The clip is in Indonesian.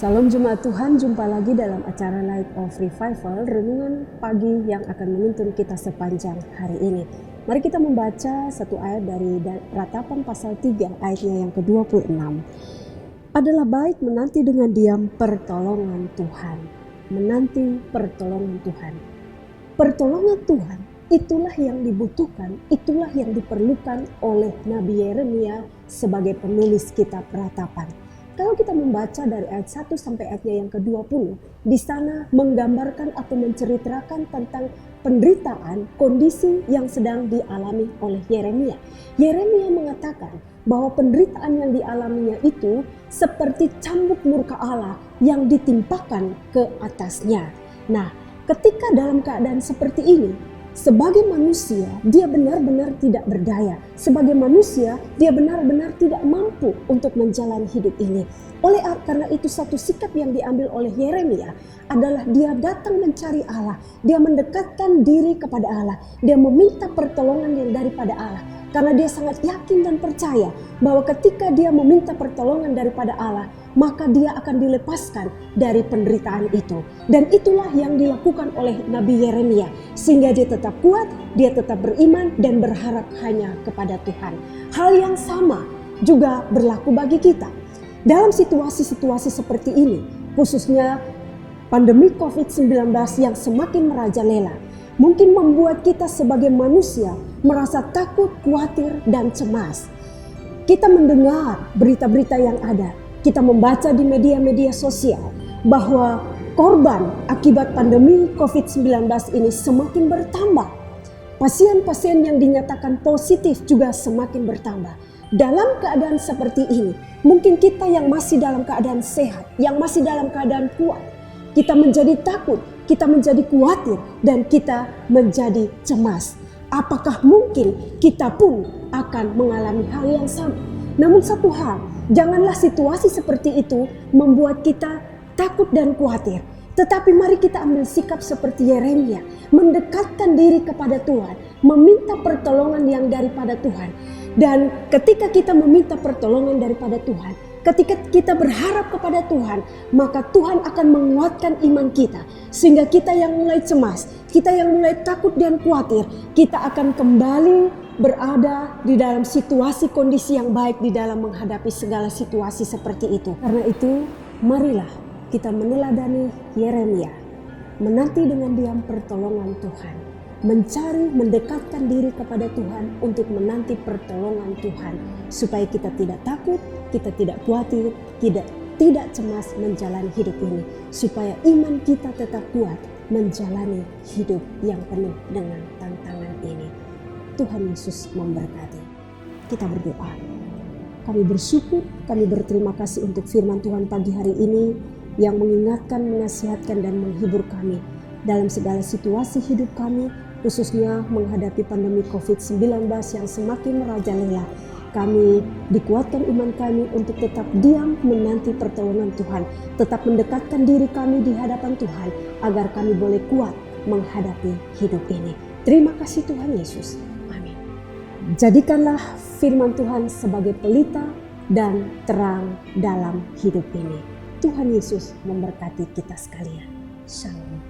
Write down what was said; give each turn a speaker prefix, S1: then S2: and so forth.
S1: Salam Jemaat Tuhan, jumpa lagi dalam acara Light of Revival, renungan pagi yang akan menuntun kita sepanjang hari ini. Mari kita membaca satu ayat dari Ratapan pasal 3 ayatnya yang ke-26. Adalah baik menanti dengan diam pertolongan Tuhan. Menanti pertolongan Tuhan. Pertolongan Tuhan itulah yang dibutuhkan, itulah yang diperlukan oleh Nabi Yeremia sebagai penulis kitab Ratapan. Kalau kita membaca dari ayat 1 sampai ayatnya yang ke-20, di sana menggambarkan atau menceritakan tentang penderitaan, kondisi yang sedang dialami oleh Yeremia. Yeremia mengatakan bahwa penderitaan yang dialaminya itu seperti cambuk murka Allah yang ditimpakan ke atasnya. Nah, ketika dalam keadaan seperti ini, sebagai manusia, dia benar-benar tidak berdaya. Sebagai manusia, dia benar-benar tidak mampu untuk menjalani hidup ini. Karena itu satu sikap yang diambil oleh Yeremia adalah dia datang mencari Allah. Dia mendekatkan diri kepada Allah. Dia meminta pertolongan yang daripada Allah. Karena dia sangat yakin dan percaya bahwa ketika dia meminta pertolongan daripada Allah, maka dia akan dilepaskan dari penderitaan itu. Dan itulah yang dilakukan oleh Nabi Yeremia. Sehingga dia tetap kuat, dia tetap beriman dan berharap hanya kepada Tuhan. Hal yang sama juga berlaku bagi kita. Dalam situasi-situasi seperti ini, khususnya pandemi COVID-19 yang semakin merajalela, mungkin membuat kita sebagai manusia merasa takut, khawatir, dan cemas. Kita mendengar berita-berita yang ada, kita membaca di media-media sosial bahwa korban akibat pandemi COVID-19 ini semakin bertambah. Pasien-pasien yang dinyatakan positif juga semakin bertambah. Dalam keadaan seperti ini, mungkin kita yang masih dalam keadaan sehat, yang masih dalam keadaan kuat, kita menjadi takut, kita menjadi khawatir, dan kita menjadi cemas. Apakah mungkin kita pun akan mengalami hal yang sama? Namun satu hal, janganlah situasi seperti itu membuat kita takut dan khawatir. Tetapi mari kita ambil sikap seperti Yeremia, mendekatkan diri kepada Tuhan, meminta pertolongan yang daripada Tuhan. Dan ketika kita meminta pertolongan daripada Tuhan, ketika kita berharap kepada Tuhan, maka Tuhan akan menguatkan iman kita. Sehingga kita yang mulai cemas, kita yang mulai takut dan khawatir, kita akan kembali berada di dalam situasi kondisi yang baik di dalam menghadapi segala situasi seperti itu. Karena itu, marilah kita meneladani Yeremia, menanti dengan diam pertolongan Tuhan, mencari, mendekatkan diri kepada Tuhan untuk menanti pertolongan Tuhan, supaya kita tidak takut, kita tidak khawatir, tidak cemas menjalani hidup ini, supaya iman kita tetap kuat menjalani hidup yang penuh dengan tantangan ini. Tuhan Yesus memberkati. Kita berdoa. Kami bersyukur, kami berterima kasih untuk firman Tuhan pagi hari ini yang mengingatkan, menasihatkan, dan menghibur kami dalam segala situasi hidup kami, khususnya menghadapi pandemi COVID-19 yang semakin merajalela. Kami dikuatkan iman kami untuk tetap diam menanti pertolongan Tuhan, tetap mendekatkan diri kami di hadapan Tuhan agar kami boleh kuat menghadapi hidup ini. Terima kasih Tuhan Yesus. Amin. Jadikanlah firman Tuhan sebagai pelita dan terang dalam hidup ini. Tuhan Yesus memberkati kita sekalian. Shalom.